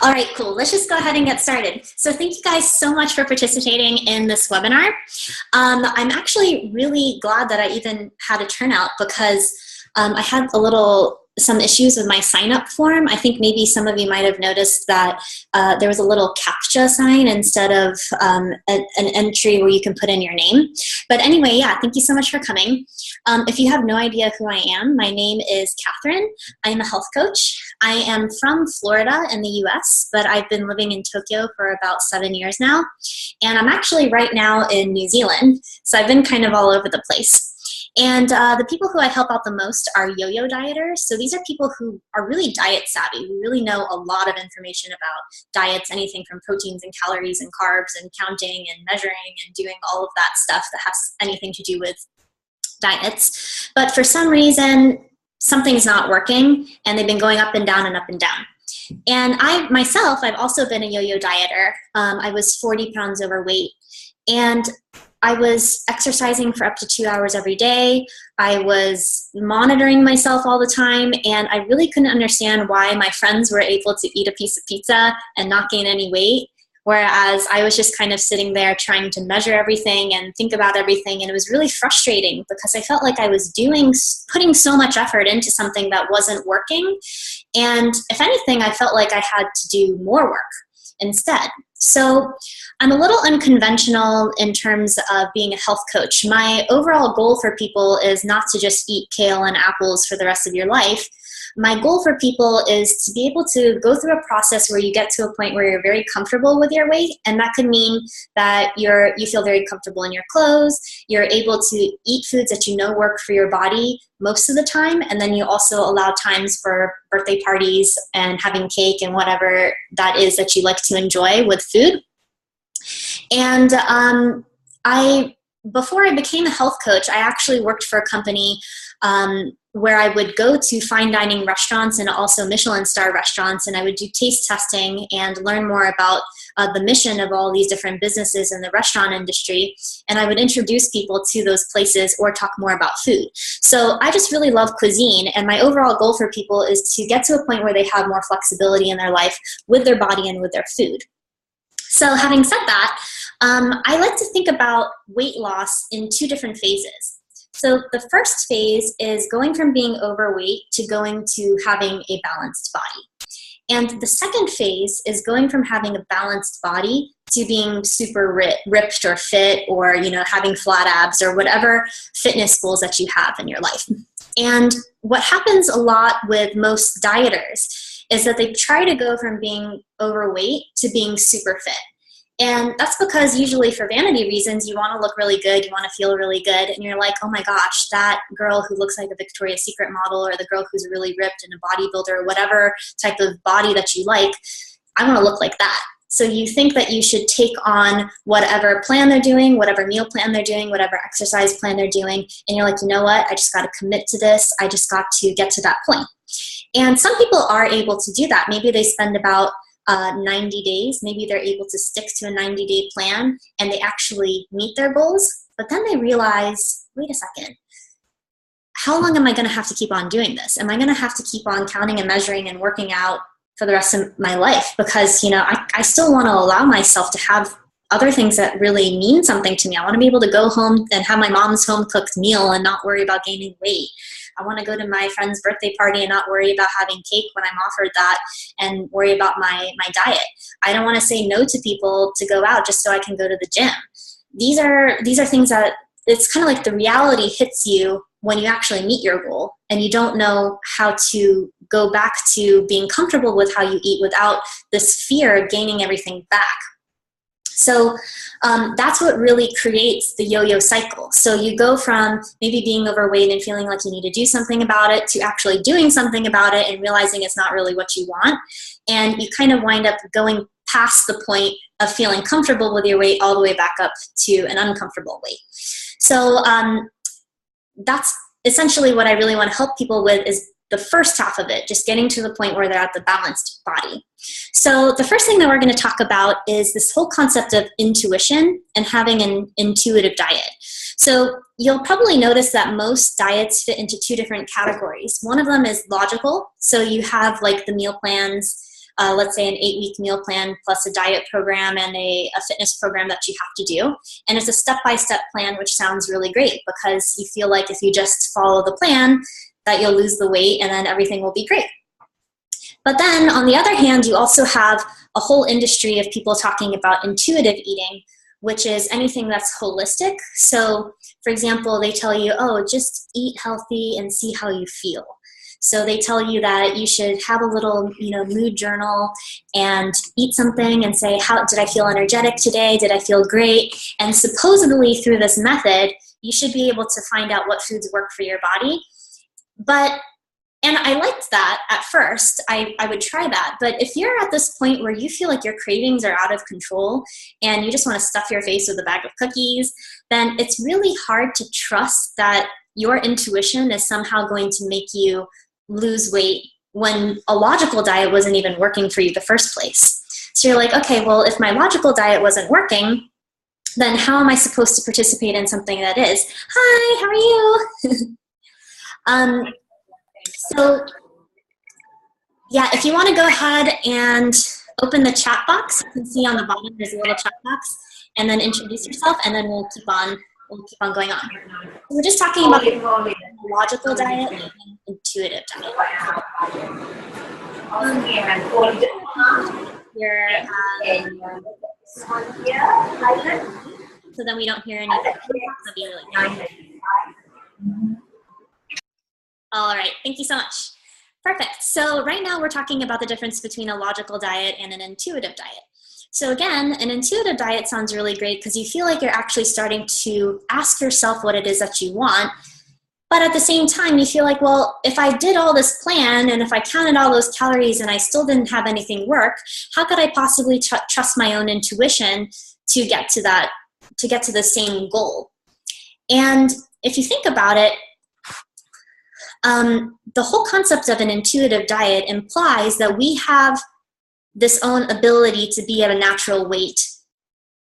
All right, cool. Let's just go ahead and get started. So thank you guys so much for participating in this webinar. I'm actually really glad that I even had a turnout because I had some issues with my sign-up form. I think maybe some of you might have noticed that there was a little CAPTCHA sign instead of an entry where you can put in your name. But anyway, yeah, thank you so much for coming. If you have no idea who I am, my name is Catherine. I'm a health coach. I am from Florida in the US, but I've been living in Tokyo for about 7 years now. And I'm actually right now in New Zealand. So I've been kind of all over the place. And the people who I help out the most are yo-yo dieters. So these are people who are really diet savvy. We really know a lot of information about diets, anything from proteins and calories and carbs and counting and measuring and doing all of that stuff that has anything to do with diets. But for some reason, something's not working, and they've been going up and down and up and down. And I myself, I've also been a yo-yo dieter. I was 40 pounds overweight, and I was exercising for up to 2 hours every day. I was monitoring myself all the time, and I really couldn't understand why my friends were able to eat a piece of pizza and not gain any weight, whereas I was just kind of sitting there trying to measure everything and think about everything, and it was really frustrating because I felt like I was putting so much effort into something that wasn't working, and if anything, I felt like I had to do more work instead. So I'm a little unconventional in terms of being a health coach. My overall goal for people is not to just eat kale and apples for the rest of your life. My goal for people is to be able to go through a process where you get to a point where you're very comfortable with your weight, and that could mean that you feel very comfortable in your clothes, you're able to eat foods that you know work for your body most of the time, and then you also allow times for birthday parties and having cake and whatever that is that you like to enjoy with food. And before I became a health coach, I actually worked for a company where I would go to fine dining restaurants and also Michelin star restaurants, and I would do taste testing and learn more about the mission of all these different businesses in the restaurant industry, and I would introduce people to those places or talk more about food. So I just really love cuisine, and my overall goal for people is to get to a point where they have more flexibility in their life with their body and with their food. So having said that, I like to think about weight loss in two different phases. So the first phase is going from being overweight to going to having a balanced body. And the second phase is going from having a balanced body to being super ripped or fit, or having flat abs or whatever fitness goals that you have in your life. And what happens a lot with most dieters is that they try to go from being overweight to being super fit. And that's because usually for vanity reasons, you want to look really good, you want to feel really good, and you're like, oh my gosh, that girl who looks like a Victoria's Secret model, or the girl who's really ripped and a bodybuilder, or whatever type of body that you like, I want to look like that. So you think that you should take on whatever plan they're doing, whatever meal plan they're doing, whatever exercise plan they're doing, and you're like, you know what, I just got to commit to this, I just got to get to that point. And some people are able to do that. Maybe they spend about 90 days, maybe they're able to stick to a 90-day plan and they actually meet their goals, but then they realize, wait a second, how long am I going to have to keep on doing this? Am I going to have to keep on counting and measuring and working out for the rest of my life? Because, I still want to allow myself to have other things that really mean something to me. I want to be able to go home and have my mom's home-cooked meal and not worry about gaining weight. I want to go to my friend's birthday party and not worry about having cake when I'm offered that and worry about my diet. I don't want to say no to people to go out just so I can go to the gym. These are things that it's kind of like the reality hits you when you actually meet your goal and you don't know how to go back to being comfortable with how you eat without this fear of gaining everything back. So that's what really creates the yo-yo cycle. So you go from maybe being overweight and feeling like you need to do something about it to actually doing something about it and realizing it's not really what you want. And you kind of wind up going past the point of feeling comfortable with your weight all the way back up to an uncomfortable weight. So that's essentially what I really want to help people with, is the first half of it, just getting to the point where they're at the balanced body. So the first thing that we're going to talk about is this whole concept of intuition and having an intuitive diet. So you'll probably notice that most diets fit into two different categories. One of them is logical. So you have like the meal plans let's say an 8-week meal plan plus a diet program and a fitness program that you have to do. And it's a step-by-step plan, which sounds really great because you feel like if you just follow the plan, that you'll lose the weight and then everything will be great. But then on the other hand, you also have a whole industry of people talking about intuitive eating, which is anything that's holistic. So for example, they tell you, oh, just eat healthy and see how you feel. So they tell you that you should have a little, mood journal and eat something and say, how did I feel energetic today? Did I feel great? And supposedly through this method, you should be able to find out what foods work for your body. And I liked that at first. I would try that. But if you're at this point where you feel like your cravings are out of control and you just want to stuff your face with a bag of cookies, then it's really hard to trust that your intuition is somehow going to make you lose weight when a logical diet wasn't even working for you the first place. So you're like, okay, well, if my logical diet wasn't working, then how am I supposed to participate in something that is? Hi, how are you? So yeah, if you want to go ahead and open the chat box, you can see on the bottom there's a little chat box, and then introduce yourself, and then we'll keep on going on. We're just talking about the logical diet and intuitive diet. So then we don't hear anything. That'd be really nice. All right, thank you so much. Perfect. So right now we're talking about the difference between a logical diet and an intuitive diet. So again, an intuitive diet sounds really great because you feel like you're actually starting to ask yourself what it is that you want. But at the same time, you feel like, well, if I did all this plan and if I counted all those calories and I still didn't have anything work, how could I possibly trust my own intuition to get to the same goal? And if you think about it, the whole concept of an intuitive diet implies that we have this own ability to be at a natural weight.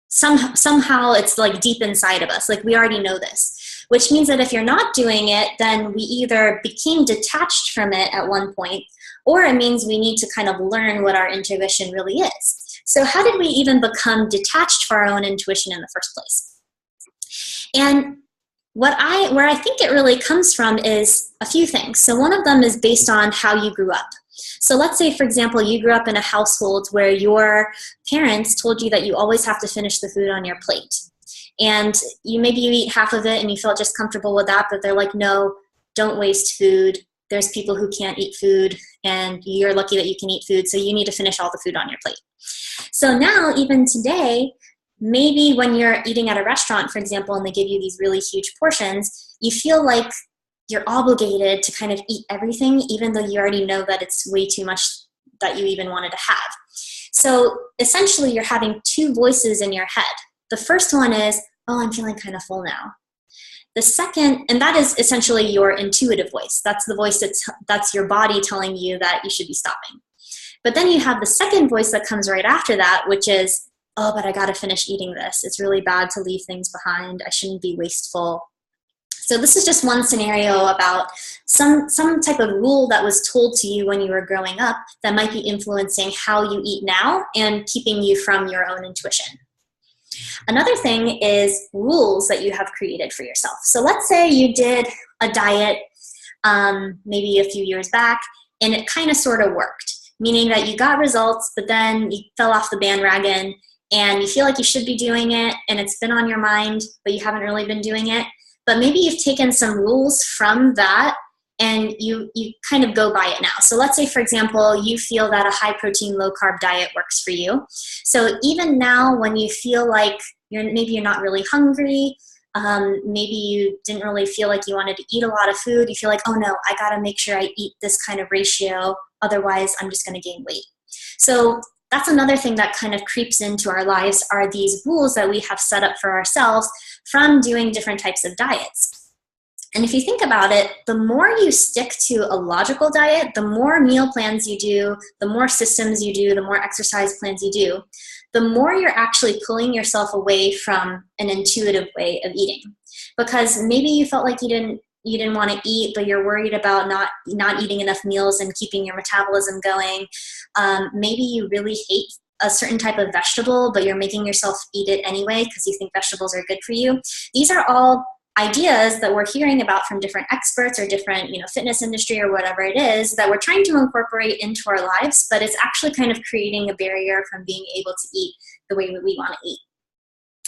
Somehow it's like deep inside of us, like we already know this, which means that if you're not doing it, then we either became detached from it at one point, or it means we need to kind of learn what our intuition really is. So how did we even become detached from our own intuition in the first place? And where I think it really comes from is a few things. So one of them is based on how you grew up. So let's say, for example, you grew up in a household where your parents told you that you always have to finish the food on your plate. And maybe you eat half of it and you felt just comfortable with that, but they're like, no, don't waste food. There's people who can't eat food and you're lucky that you can eat food, so you need to finish all the food on your plate. So now, even today, maybe when you're eating at a restaurant, for example, and they give you these really huge portions, you feel like you're obligated to kind of eat everything, even though you already know that it's way too much that you even wanted to have. So essentially, you're having two voices in your head. The first one is, oh, I'm feeling kind of full now. The second, and that is essentially your intuitive voice. That's the voice that's your body telling you that you should be stopping. But then you have the second voice that comes right after that, which is, oh, but I got to finish eating this. It's really bad to leave things behind. I shouldn't be wasteful. So this is just one scenario about some type of rule that was told to you when you were growing up that might be influencing how you eat now and keeping you from your own intuition. Another thing is rules that you have created for yourself. So let's say you did a diet maybe a few years back and it kind of sort of worked, meaning that you got results, but then you fell off the bandwagon and you feel like you should be doing it and it's been on your mind, but you haven't really been doing it. But maybe you've taken some rules from that and you kind of go by it now. So let's say, for example, you feel that a high protein, low carb diet works for you. So even now when you feel like maybe you're not really hungry, maybe you didn't really feel like you wanted to eat a lot of food, you feel like, oh no, I gotta make sure I eat this kind of ratio, otherwise I'm just gonna gain weight. So that's another thing that kind of creeps into our lives, are these rules that we have set up for ourselves from doing different types of diets. And if you think about it, the more you stick to a logical diet, the more meal plans you do, the more systems you do, the more exercise plans you do, the more you're actually pulling yourself away from an intuitive way of eating. Because maybe you felt like you didn't you didn't want to eat, but you're worried about not eating enough meals and keeping your metabolism going. Maybe you really hate a certain type of vegetable, but you're making yourself eat it anyway because you think vegetables are good for you. These are all ideas that we're hearing about from different experts or different, fitness industry or whatever it is that we're trying to incorporate into our lives, but it's actually kind of creating a barrier from being able to eat the way that we want to eat.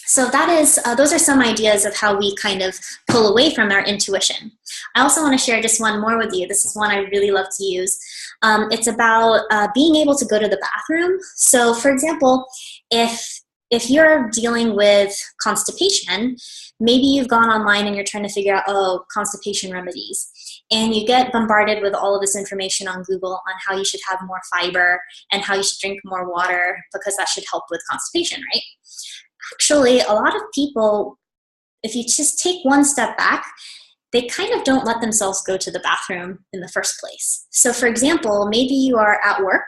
So that is, those are some ideas of how we kind of pull away from our intuition. I also want to share just one more with you. This is one I really love to use. It's about being able to go to the bathroom. So for example, if you're dealing with constipation, maybe you've gone online and you're trying to figure out, constipation remedies. And you get bombarded with all of this information on Google on how you should have more fiber and how you should drink more water because that should help with constipation, right? Actually, a lot of people, if you just take one step back, they kind of don't let themselves go to the bathroom in the first place. So for example, maybe you are at work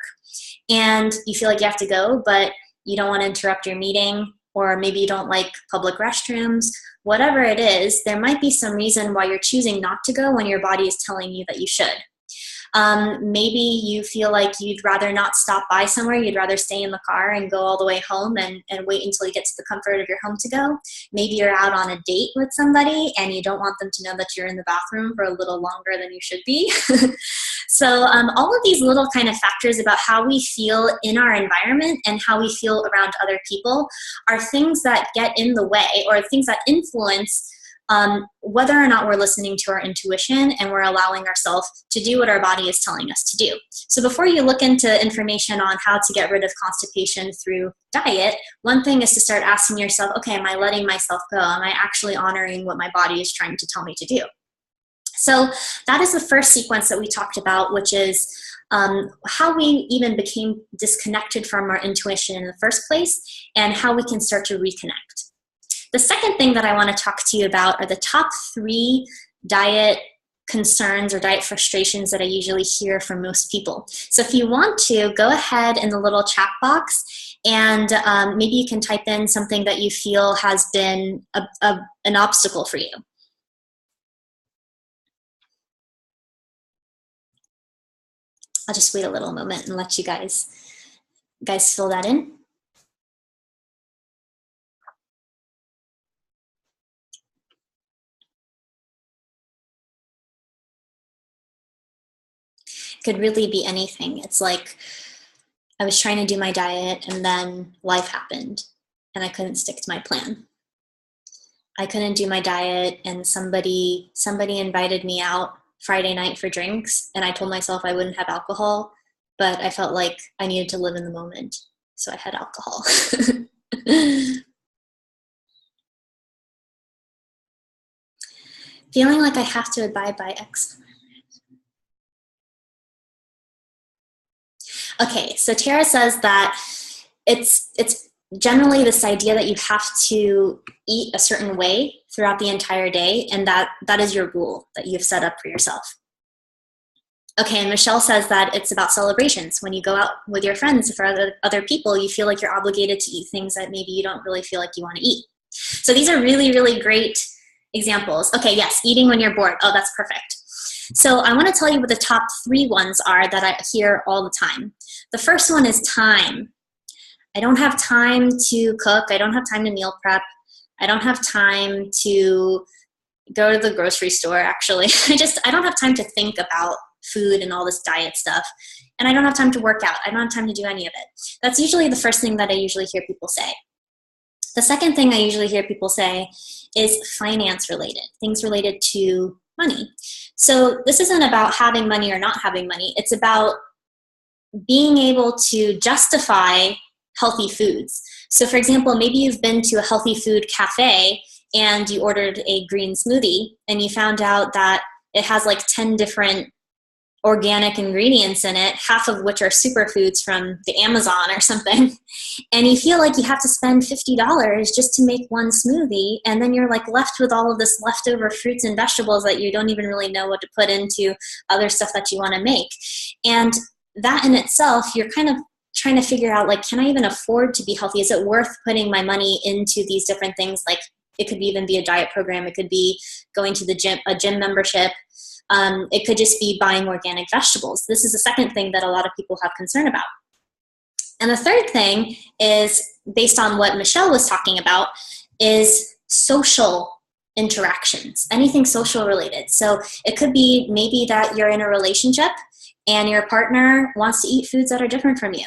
and you feel like you have to go, but you don't want to interrupt your meeting, or maybe you don't like public restrooms. Whatever it is, there might be some reason why you're choosing not to go when your body is telling you that you should. Maybe you feel like you'd rather not stop by somewhere. You'd rather stay in the car and go all the way home and wait until you get to the comfort of your home to go. Maybe you're out on a date with somebody and you don't want them to know that you're in the bathroom for a little longer than you should be. So all of these little kind of factors about how we feel in our environment and how we feel around other people are things that get in the way, or things that influence whether or not we're listening to our intuition and we're allowing ourselves to do what our body is telling us to do. So before you look into information on how to get rid of constipation through diet, one thing is to start asking yourself, okay, am I letting myself go? Am I actually honoring what my body is trying to tell me to do? So that is the first sequence that we talked about, which is how we even became disconnected from our intuition in the first place and how we can start to reconnect. The second thing that I want to talk to you about are the top 3 diet concerns or diet frustrations that I usually hear from most people. So if you want to, go ahead in the little chat box and maybe you can type in something that you feel has been an obstacle for you. I'll just wait a little moment and let you guys fill that in. Could really be anything. It's like I was trying to do my diet and then life happened and I couldn't stick to my plan. I couldn't do my diet and somebody invited me out Friday night for drinks and I told myself I wouldn't have alcohol, but I felt like I needed to live in the moment, so I had alcohol. Feeling like I have to abide by X. Okay, so Tara says that it's generally this idea that you have to eat a certain way throughout the entire day, and that is your rule that you've set up for yourself. Okay, and Michelle says that it's about celebrations. When you go out with your friends or other people, you feel like you're obligated to eat things that maybe you don't really feel like you want to eat. So these are really, really great examples. Okay, yes, eating when you're bored. Oh, that's perfect. So I want to tell you what the top 3 ones are that I hear all the time. The first one is time. I don't have time to cook. I don't have time to meal prep. I don't have time to go to the grocery store, actually. I don't have time to think about food and all this diet stuff. And I don't have time to work out. I don't have time to do any of it. That's usually the first thing that I usually hear people say. The second thing I usually hear people say is finance related, things related to money. So this isn't about having money or not having money. It's about being able to justify healthy foods. So for example, maybe you've been to a healthy food cafe and you ordered a green smoothie and you found out that it has like 10 different organic ingredients in it, half of which are superfoods from the Amazon or something. And you feel like you have to spend $50 just to make one smoothie. And then you're like left with all of this leftover fruits and vegetables that you don't even really know what to put into other stuff that you want to make. And that in itself, you're kind of trying to figure out, like, can I even afford to be healthy? Is it worth putting my money into these different things like It could even be a diet program. It could be going to the gym, a gym membership. It could just be buying organic vegetables. This is the second thing that a lot of people have concern about. And the third thing is, based on what Michelle was talking about, is social interactions, anything social related. So it could be maybe that you're in a relationship and your partner wants to eat foods that are different from you.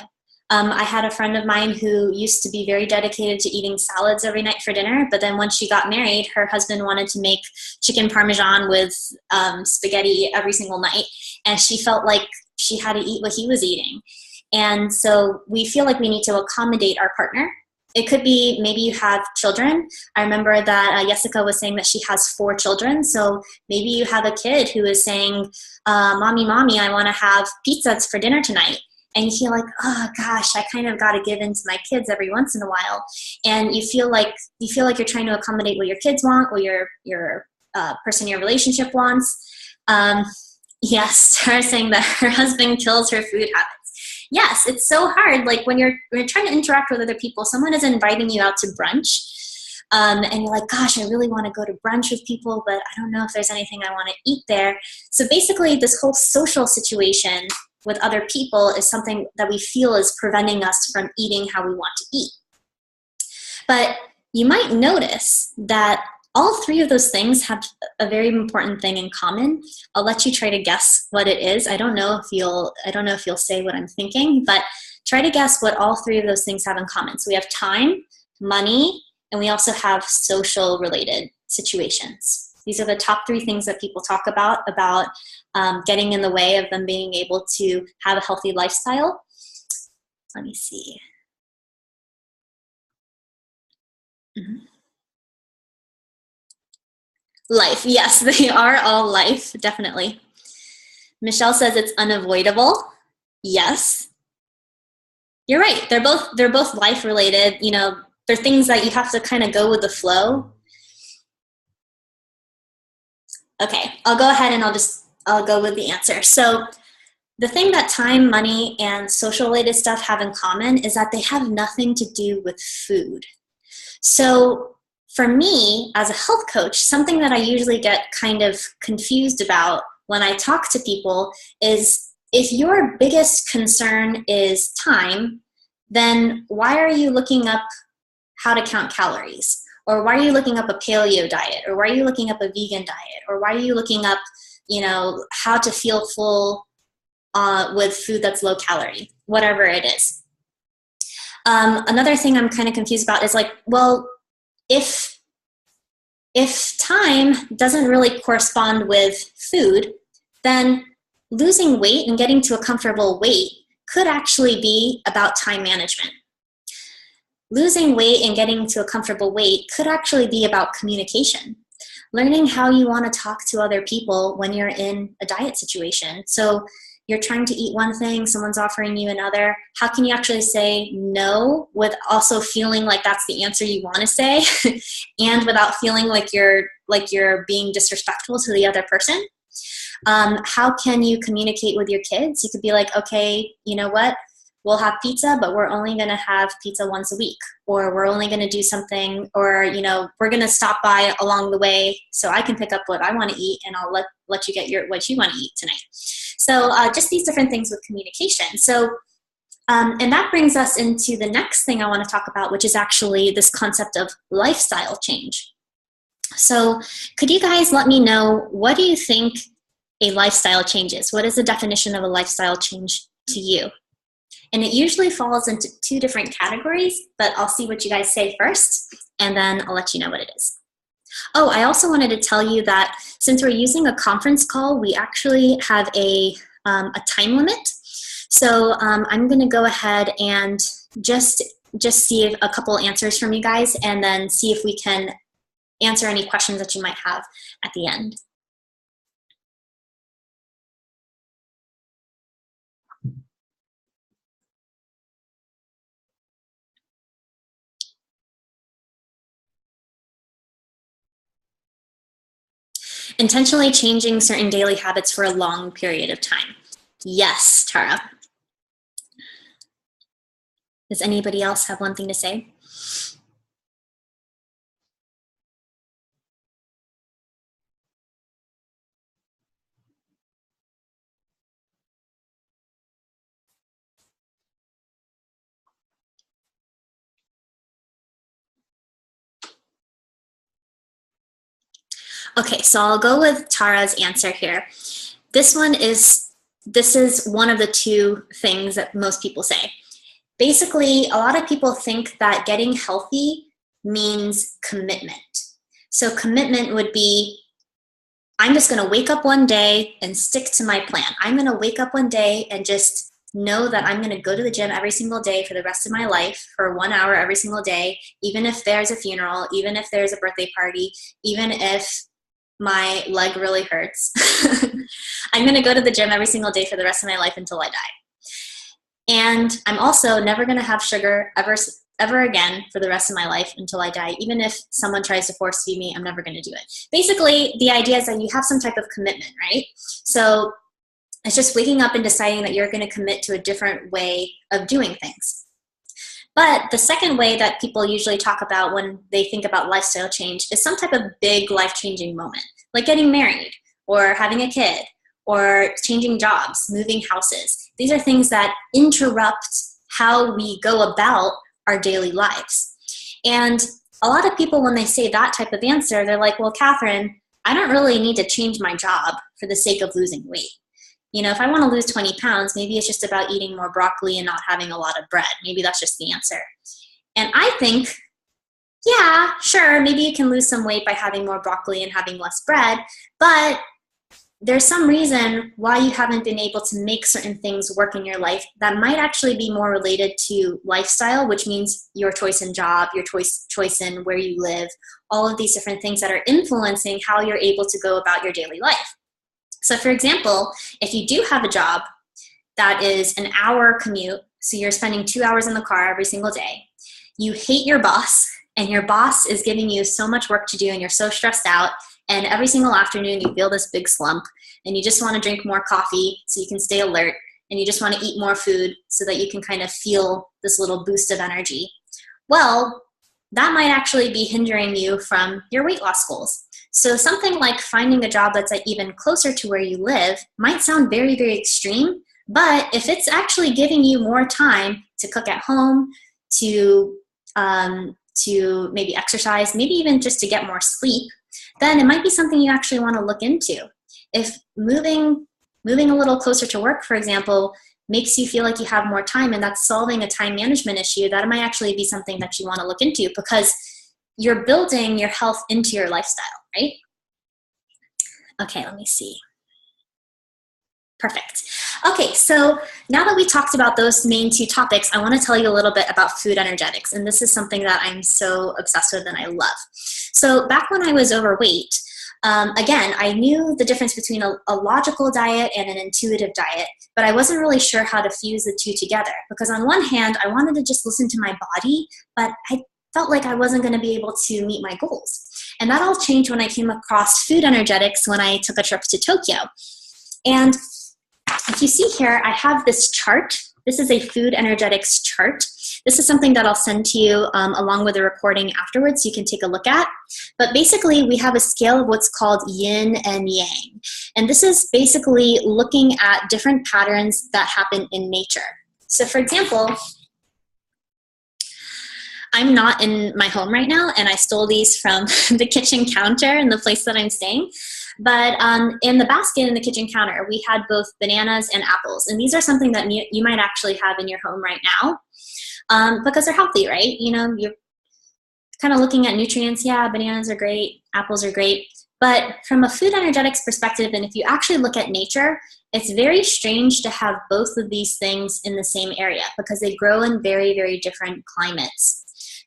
I had a friend of mine who used to be very dedicated to eating salads every night for dinner, but then once she got married, her husband wanted to make chicken parmesan with spaghetti every single night, and she felt like she had to eat what he was eating. And so we feel like we need to accommodate our partner. It could be maybe you have children. I remember that Jessica was saying that she has 4 children. So maybe you have a kid who is saying, mommy, I want to have pizzas for dinner tonight. And you feel like, oh gosh, I kind of got to give in to my kids every once in a while. And you feel like you're trying to accommodate what your kids want, what your person in your relationship wants. Yes, Sarah saying that her husband kills her food habits. Yes, it's so hard. Like when you're trying to interact with other people, someone is inviting you out to brunch, and you're like, gosh, I really want to go to brunch with people, but I don't know if there's anything I want to eat there. So basically, this whole social situation with other people is something that we feel is preventing us from eating how we want to eat. But you might notice that all 3 of those things have a very important thing in common. I'll let you try to guess what it is. I don't know if you'll say what I'm thinking, but try to guess what all 3 of those things have in common. So we have time, money, and we also have social related situations. These are the top 3 things that people talk about getting in the way of them being able to have a healthy lifestyle. Let me see. Mm-hmm. Life, yes, they are all life, definitely. Michelle says it's unavoidable. Yes. You're right. They're both life related. You know, they're things that you have to kind of go with the flow. Okay, I'll go ahead and I'll go with the answer. So the thing that time, money, and social related stuff have in common is that they have nothing to do with food. So for me, as a health coach, something that I usually get kind of confused about when I talk to people is, if your biggest concern is time, then why are you looking up how to count calories? Or why are you looking up a paleo diet? Or why are you looking up a vegan diet? Or why are you looking up, how to feel full with food that's low calorie? Whatever it is. Another thing I'm kind of confused about is like, well, if time doesn't really correspond with food, then losing weight and getting to a comfortable weight could actually be about time management. Losing weight and getting to a comfortable weight could actually be about communication. Learning how you want to talk to other people when you're in a diet situation. So you're trying to eat one thing, someone's offering you another. How can you actually say no with also feeling like that's the answer you want to say, and without feeling like you're being disrespectful to the other person? How can you communicate with your kids? You could be like, okay, you know what? We'll have pizza, but we're only going to have pizza once a week, or we're only going to do something, or, we're going to stop by along the way so I can pick up what I want to eat, and I'll let you get what you want to eat tonight. So just these different things with communication. So, and that brings us into the next thing I want to talk about, which is actually this concept of lifestyle change. So could you guys let me know, what do you think a lifestyle change is? What is the definition of a lifestyle change to you? And it usually falls into 2 different categories, but I'll see what you guys say first, and then I'll let you know what it is. Oh, I also wanted to tell you that since we're using a conference call, we actually have a time limit. So I'm going to go ahead and just see a couple answers from you guys, and then see if we can answer any questions that you might have at the end. Intentionally changing certain daily habits for a long period of time. Yes, Tara. Does anybody else have one thing to say? Okay, so I'll go with Tara's answer here. This is one of the two things that most people say. Basically, a lot of people think that getting healthy means commitment. So commitment would be, I'm just going to wake up one day and stick to my plan. I'm going to wake up one day and just know that I'm going to go to the gym every single day for the rest of my life for 1 hour every single day, even if there's a funeral, even if there's a birthday party, even if my leg really hurts. I'm going to go to the gym every single day for the rest of my life until I die. And I'm also never going to have sugar ever again for the rest of my life until I die. Even if someone tries to force feed me, I'm never going to do it. Basically, the idea is that you have some type of commitment, right? So it's just waking up and deciding that you're going to commit to a different way of doing things. But the second way that people usually talk about when they think about lifestyle change is some type of big life-changing moment, like getting married or having a kid or changing jobs, moving houses. These are things that interrupt how we go about our daily lives. And a lot of people, when they say that type of answer, they're like, well, Catherine, I don't really need to change my job for the sake of losing weight. You know, if I want to lose 20 pounds, maybe it's just about eating more broccoli and not having a lot of bread. Maybe that's just the answer. And I think, yeah, sure, maybe you can lose some weight by having more broccoli and having less bread, but there's some reason why you haven't been able to make certain things work in your life that might actually be more related to lifestyle, which means your choice in job, your choice in where you live, all of these different things that are influencing how you're able to go about your daily life. So for example, if you do have a job that is an hour commute, so you're spending 2 hours in the car every single day, you hate your boss, and your boss is giving you so much work to do and you're so stressed out, and every single afternoon you feel this big slump and you just want to drink more coffee so you can stay alert, and you just want to eat more food so that you can kind of feel this little boost of energy. Well, that might actually be hindering you from your weight loss goals. So something like finding a job that's even closer to where you live might sound very, very extreme, but if it's actually giving you more time to cook at home, to maybe exercise, maybe even just to get more sleep, then it might be something you actually want to look into. If moving a little closer to work, for example, makes you feel like you have more time and that's solving a time management issue, that might actually be something that you want to look into, because you're building your health into your lifestyle, right? Okay, let me see. Perfect. Okay, so now that we talked about those main two topics, I want to tell you a little bit about food energetics, and this is something that I'm so obsessed with and I love. So back when I was overweight, again, I knew the difference between a logical diet and an intuitive diet, but I wasn't really sure how to fuse the two together, because on one hand, I wanted to just listen to my body, but I felt like I wasn't going to be able to meet my goals. And that all changed when I came across food energetics when I took a trip to Tokyo. And if you see here, I have this chart. This is a food energetics chart. This is something that I'll send to you along with the recording afterwards so you can take a look at. But basically, we have a scale of what's called yin and yang. And this is basically looking at different patterns that happen in nature. So for example, I'm not in my home right now, and I stole these from the kitchen counter in the place that I'm staying. But in the basket in the kitchen counter, we had both bananas and apples. And these are something that you might actually have in your home right now because they're healthy, right? You know, you're kind of looking at nutrients. Yeah, bananas are great. Apples are great. But from a food energetics perspective, and if you actually look at nature, it's very strange to have both of these things in the same area because they grow in very, very different climates.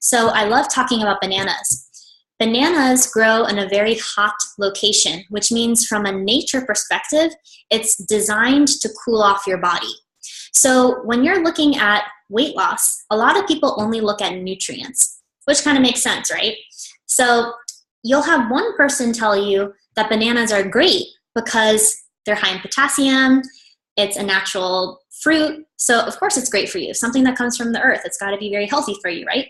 So I love talking about bananas. Bananas grow in a very hot location, which means from a nature perspective, it's designed to cool off your body. So when you're looking at weight loss, a lot of people only look at nutrients, which kind of makes sense, right? So you'll have one person tell you that bananas are great because they're high in potassium, it's a natural fruit, so of course it's great for you. Something that comes from the earth, it's got to be very healthy for you, right?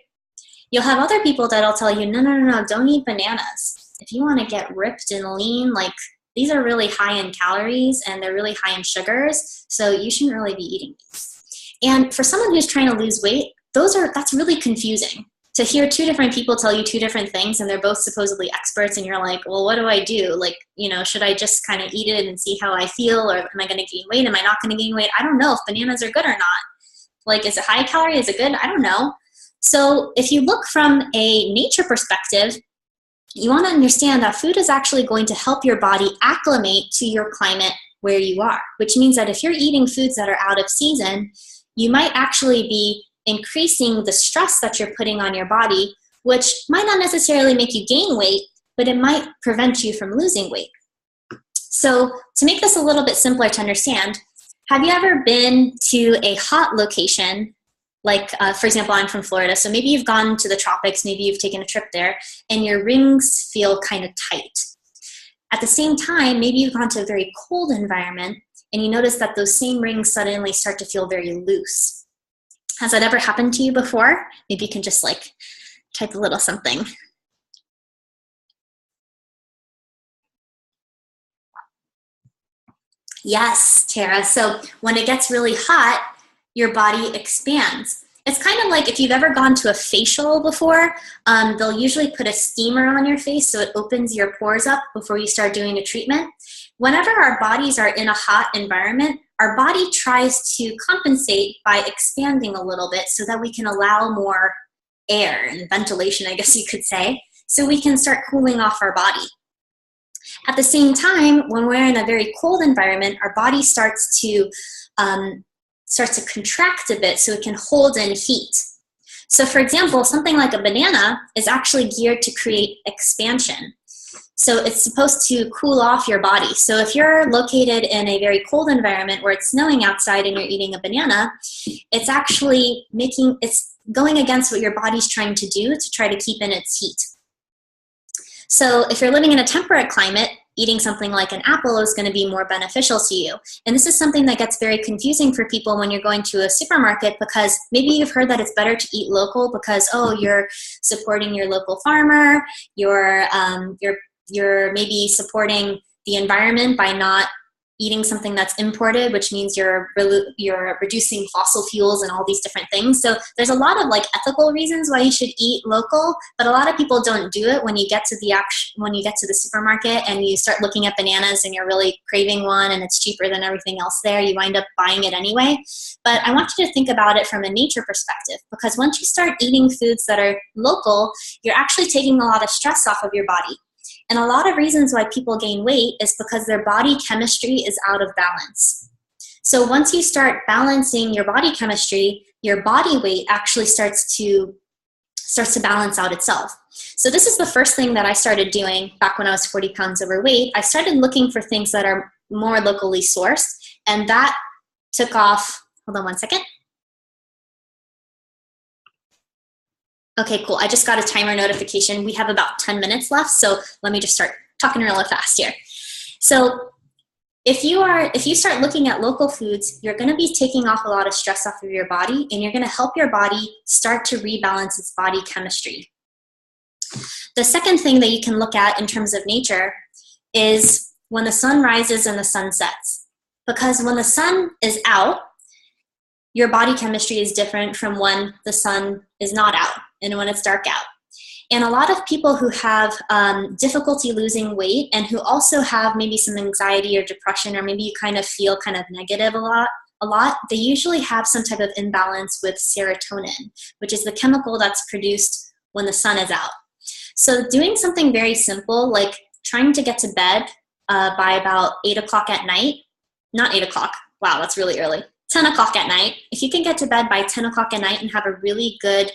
You'll have other people that'll tell you, no, don't eat bananas. If you want to get ripped and lean, like these are really high in calories and they're really high in sugars, so you shouldn't really be eating these. And for someone who's trying to lose weight, that's really confusing. to hear two different people tell you two different things, and they're both supposedly experts, and you're like, well, what do I do? Like, you know, should I just kind of eat it and see how I feel, or am I going to gain weight? Am I not going to gain weight? I don't know if bananas are good or not. Like, is it high calorie? Is it good? I don't know. So if you look from a nature perspective, you want to understand that food is actually going to help your body acclimate to your climate where you are, which means that if you're eating foods that are out of season, you might actually be increasing the stress that you're putting on your body, which might not necessarily make you gain weight, but it might prevent you from losing weight. So to make this a little bit simpler to understand, have you ever been to a hot location? Like, for example, I'm from Florida, so maybe you've gone to the tropics, maybe you've taken a trip there, and your rings feel kind of tight. At the same time, maybe you've gone to a very cold environment, and you notice that those same rings suddenly start to feel very loose. Has that ever happened to you before? Maybe you can just like type a little something. Yes, Tara. So when it gets really hot, your body expands. It's kind of like if you've ever gone to a facial before, they'll usually put a steamer on your face so it opens your pores up before you start doing a treatment. Whenever our bodies are in a hot environment, our body tries to compensate by expanding a little bit so that we can allow more air and ventilation, I guess you could say, so we can start cooling off our body. At the same time, when we're in a very cold environment, our body starts to contract a bit so it can hold in heat. So for example, something like a banana is actually geared to create expansion. So it's supposed to cool off your body. So if you're located in a very cold environment where it's snowing outside and you're eating a banana, it's actually it's going against what your body's trying to do to try to keep in its heat. So if you're living in a temperate climate, eating something like an apple is going to be more beneficial to you. And this is something that gets very confusing for people when you're going to a supermarket, because maybe you've heard that it's better to eat local because, oh, you're supporting your local farmer, you're maybe supporting the environment by not eating something that's imported, which means you're reducing fossil fuels and all these different things. So there's a lot of like ethical reasons why you should eat local, but a lot of people don't do it. When you get to the supermarket and you start looking at bananas and you're really craving one and it's cheaper than everything else there, you wind up buying it anyway. But I want you to think about it from a nature perspective, because once you start eating foods that are local, you're actually taking a lot of stress off of your body. And a lot of reasons why people gain weight is because their body chemistry is out of balance. So once you start balancing your body chemistry, your body weight actually starts to balance out itself. So this is the first thing that I started doing back when I was 40 pounds overweight. I started looking for things that are more locally sourced, and that took off. Hold on one second. Okay, cool. I just got a timer notification. We have about 10 minutes left, so let me just start talking really fast here. So if you start looking at local foods, you're going to be taking off a lot of stress off of your body, and you're going to help your body start to rebalance its body chemistry. The second thing that you can look at in terms of nature is when the sun rises and the sun sets. Because when the sun is out, your body chemistry is different from when the sun is not out and when it's dark out. And a lot of people who have difficulty losing weight and who also have maybe some anxiety or depression, or maybe you kind of feel kind of negative a lot, they usually have some type of imbalance with serotonin, which is the chemical that's produced when the sun is out. So doing something very simple, like trying to get to bed by about 8 o'clock at night, not 8 o'clock, wow, that's really early, 10 o'clock at night. If you can get to bed by 10 o'clock at night and have a really good,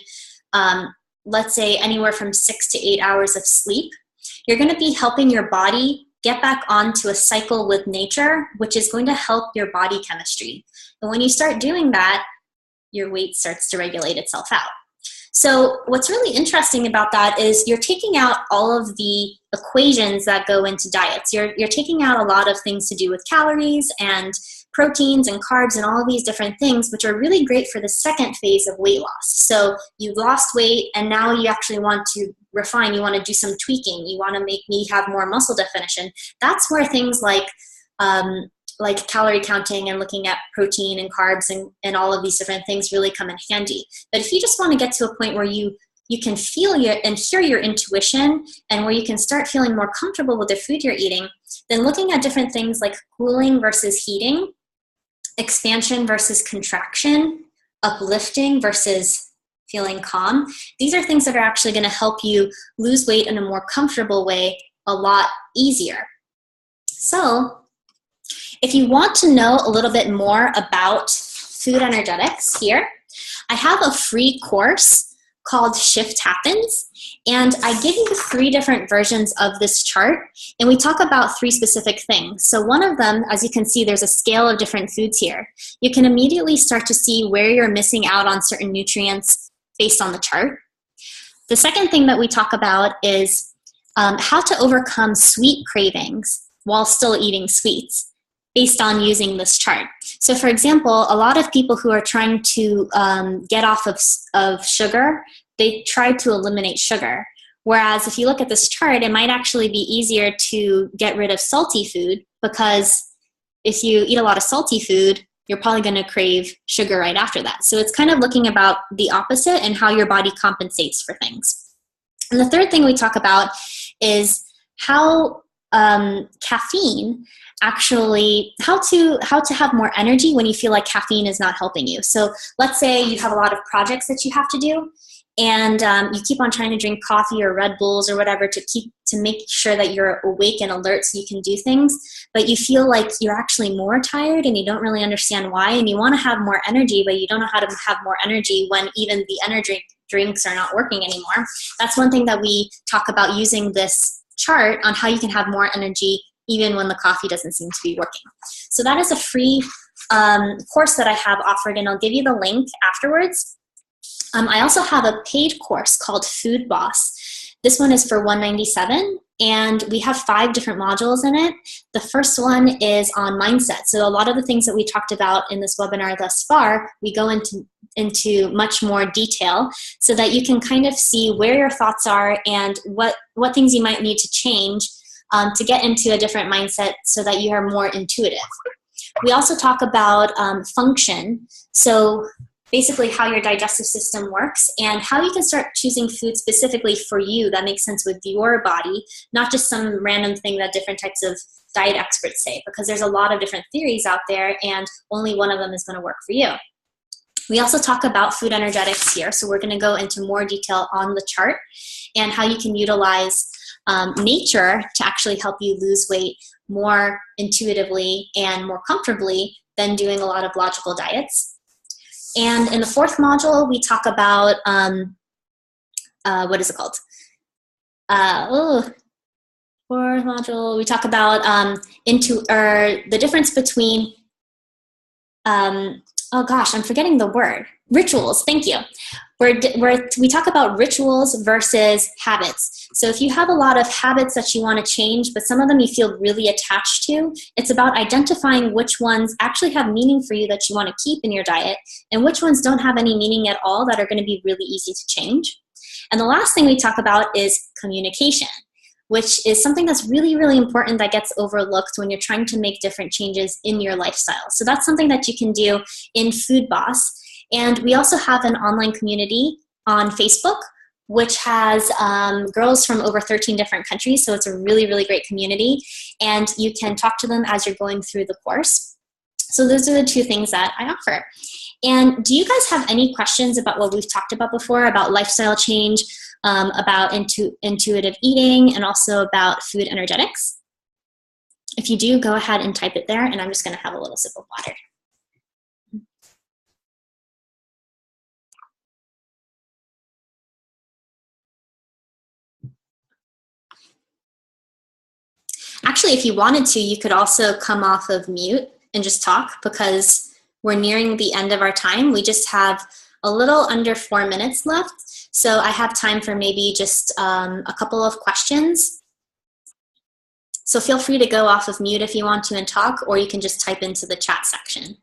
let's say anywhere from 6 to 8 hours of sleep, you're going to be helping your body get back onto a cycle with nature, which is going to help your body chemistry. And when you start doing that, your weight starts to regulate itself out. So what's really interesting about that is you're taking out all of the equations that go into diets. You're taking out a lot of things to do with calories and proteins and carbs and all of these different things, which are really great for the second phase of weight loss. So you've lost weight and now you actually want to refine, you want to do some tweaking, you want to make me have more muscle definition. That's where things like calorie counting and looking at protein and carbs and all of these different things really come in handy. But if you just want to get to a point where you you can feel and hear your intuition, and where you can start feeling more comfortable with the food you're eating, then looking at different things like cooling versus heating, expansion versus contraction, uplifting versus feeling calm. These are things that are actually going to help you lose weight in a more comfortable way a lot easier. So if you want to know a little bit more about food energetics here, I have a free course called Shift Happens, and I give you 3 different versions of this chart, and we talk about 3 specific things. So one of them, as you can see, there's a scale of different foods here. You can immediately start to see where you're missing out on certain nutrients based on the chart. The second thing that we talk about is how to overcome sweet cravings while still eating sweets based on using this chart. So for example, a lot of people who are trying to get off of sugar, they try to eliminate sugar. Whereas if you look at this chart, it might actually be easier to get rid of salty food, because if you eat a lot of salty food, you're probably going to crave sugar right after that. So it's kind of looking about the opposite and how your body compensates for things. And the third thing we talk about is how caffeine actually, how to have more energy when you feel like caffeine is not helping you. So let's say you have a lot of projects that you have to do, and you keep on trying to drink coffee or Red Bulls or whatever to make sure that you're awake and alert so you can do things, but you feel like you're actually more tired and you don't really understand why, and you want to have more energy, but you don't know how to have more energy when even the energy drinks are not working anymore. That's one thing that we talk about, using this chart on how you can have more energy even when the coffee doesn't seem to be working. So that is a free course that I have offered, and I'll give you the link afterwards. I also have a paid course called Food Boss. This one is for $197, and we have 5 different modules in it. The first one is on mindset. So a lot of the things that we talked about in this webinar thus far, we go into much more detail so that you can kind of see where your thoughts are and what things you might need to change to get into a different mindset so that you are more intuitive. We also talk about function. So basically how your digestive system works and how you can start choosing food specifically for you that makes sense with your body, not just some random thing that different types of diet experts say, because there's a lot of different theories out there and only one of them is going to work for you. We also talk about food energetics here, so we're going to go into more detail on the chart and how you can utilize nature to actually help you lose weight more intuitively and more comfortably than doing a lot of logical diets. And in the 4th module, we talk about, what is it called? 4th module, we talk about the difference between, oh gosh, I'm forgetting the word. Rituals, thank you. We talk about rituals versus habits. So if you have a lot of habits that you want to change, but some of them you feel really attached to, it's about identifying which ones actually have meaning for you that you want to keep in your diet, and which ones don't have any meaning at all that are going to be really easy to change. And the last thing we talk about is communication, which is something that's really, really important that gets overlooked when you're trying to make different changes in your lifestyle. So that's something that you can do in Food Boss. And we also have an online community on Facebook, which has girls from over 13 different countries. So it's a really, really great community. And you can talk to them as you're going through the course. So those are the 2 things that I offer. And do you guys have any questions about what we've talked about before, about lifestyle change, about intuitive eating, and also about food energetics? If you do, go ahead and type it there, and I'm just going to have a little sip of water. Actually, if you wanted to, you could also come off of mute and just talk, because we're nearing the end of our time. We just have a little under 4 minutes left. So I have time for maybe just a couple of questions. So feel free to go off of mute if you want to and talk, or you can just type into the chat section.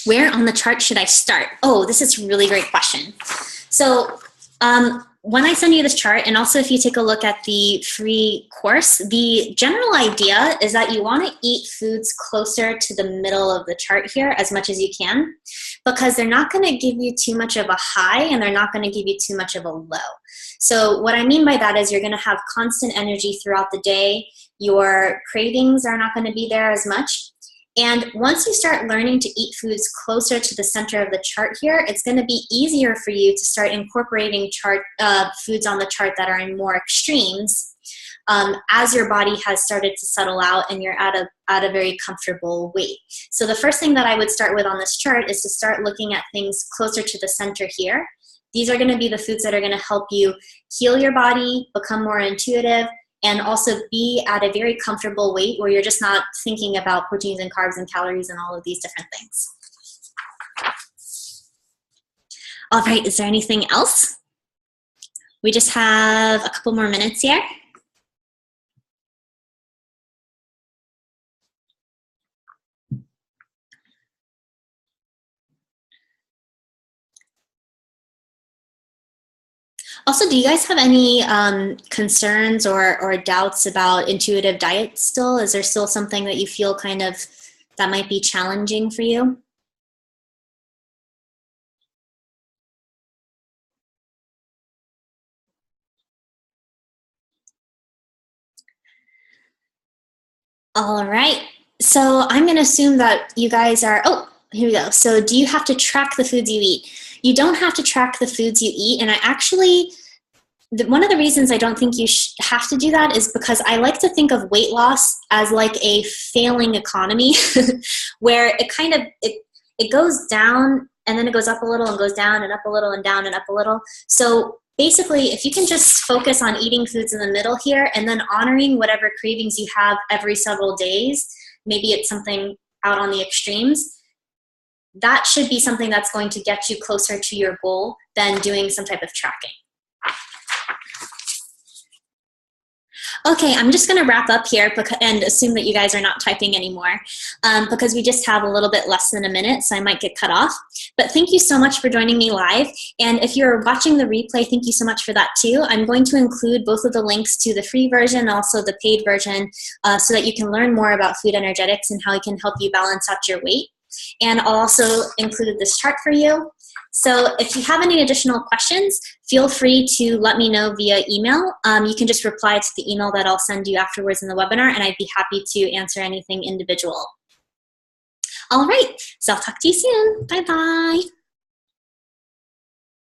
Where on the chart should I start? Oh, this is a really great question. So when I send you this chart, and also if you take a look at the free course, the general idea is that you want to eat foods closer to the middle of the chart here as much as you can, because they're not going to give you too much of a high and they're not going to give you too much of a low. So what I mean by that is you're going to have constant energy throughout the day. Your cravings are not going to be there as much. And once you start learning to eat foods closer to the center of the chart here, it's going to be easier for you to start incorporating foods on the chart that are in more extremes as your body has started to settle out and you're at a very comfortable weight. So the first thing that I would start with on this chart is to start looking at things closer to the center here. These are going to be the foods that are going to help you heal your body, become more intuitive, and also be at a very comfortable weight where you're just not thinking about proteins and carbs and calories and all of these different things. All right, is there anything else? We just have a couple more minutes here. Also, do you guys have any concerns or doubts about intuitive diet still? Is there still something that you feel kind of that might be challenging for you? All right, so I'm going to assume that you guys are, oh, here we go. So do you have to track the foods you eat? You don't have to track the foods you eat, and I actually, one of the reasons I don't think you have to do that is because I like to think of weight loss as like a failing economy where it kind of, it goes down and then it goes up a little and goes down and up a little and down and up a little. So basically, if you can just focus on eating foods in the middle here and then honoring whatever cravings you have every several days, maybe it's something out on the extremes, that should be something that's going to get you closer to your goal than doing some type of tracking. Okay, I'm just going to wrap up here and assume that you guys are not typing anymore because we just have a little bit less than a minute, so I might get cut off. But thank you so much for joining me live. And if you're watching the replay, thank you so much for that too. I'm going to include both of the links to the free version and also the paid version so that you can learn more about food energetics and how it can help you balance out your weight. And I'll also include this chart for you. So if you have any additional questions, feel free to let me know via email. You can just reply to the email that I'll send you afterwards in the webinar, and I'd be happy to answer anything individual. All right, so I'll talk to you soon. Bye-bye.